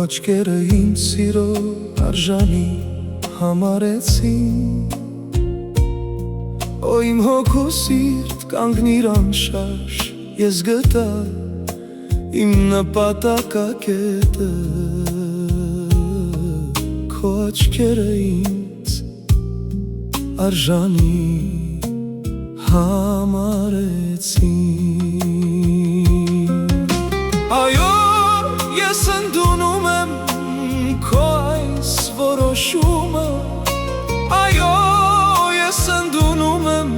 աչքերը ինձ սիրո արժանի համարեցին Օ իմ հոգու սիրտ կանգնիր անշարժ Ես գտա իմ նպատակակետը Քո աչքերը ինձ արժանի համարեցին Այո, ես ընդունում եմ քո այս որոշումը Այո, ես ընդունում եմ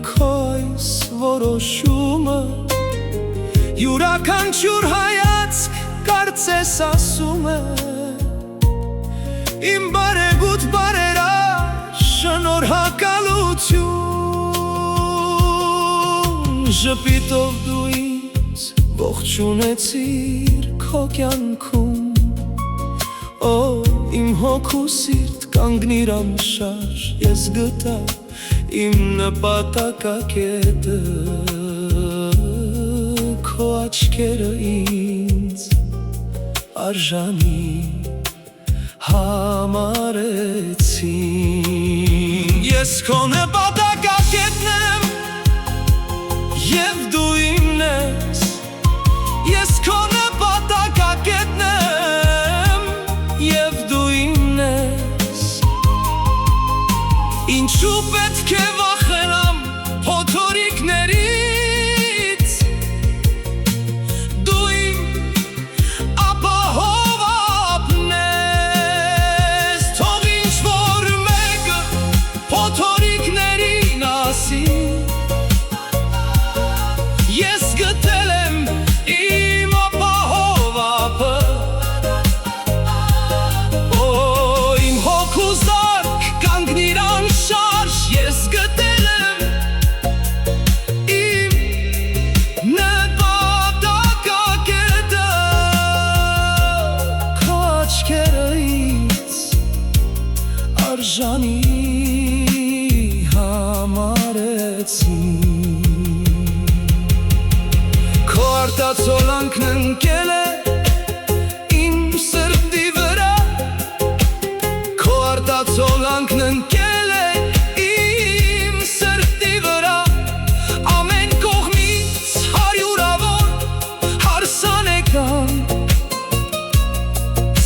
քո այս որոշումը Յուրաքանչյուր հայացք կարծես ասում է Իմ բարեգութ բարերար շնորհակալություն Ժպիտով դու ինձ ողջունեցիր քո կյանքում Օ իմ հոգու սիրտ կանգնիր անշարժ Ես գտա իմ նպատակակետը Քո աչքերը ինձ արժանի համարեցին Ես քո նպատակակետն եմ Եվ դու իմն ես Ես քո նպատակակետն եմ Եվ դու իմն ես Ինչու պետք է վախենամ փոթորիկներից Դու իմ ապահով ապն ես Թող ինչ-որ մեկը փոթորիկներին ասի Ես գտել եմ իմ ապահով ապը Օ իմ հոգու զարկ կանգնիր անշարժ Ես գտել եմ իմ նպատակակետը Քո աչքերը ինձ արժանի համարեցին Քո արտացոլանքն ընկել է իմ սրտի վրա Քո արտացոլանքն ընկել է իմ սրտի վրա Ամեն կողմից հարյուրավոր հարսանեկան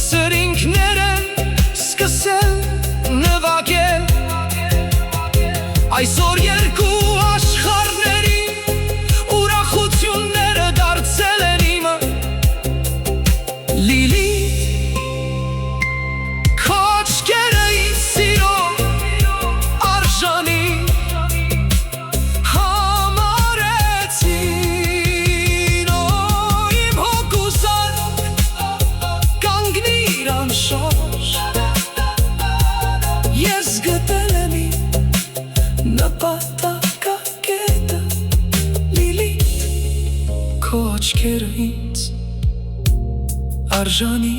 Սրինքներ են սկսել նվագել Այսօր երկու աշխարհների ուրախությունները դարձել են իմը Լիլիթ Քո աչքերը ինձ սիրո արժանի համարեցին Օ իմ հոգու զարկ կանգնիր անշարժ Ես գտել եմ իմ նպատակակետը Լիլիթ Քո աչքերը ինձ արժանի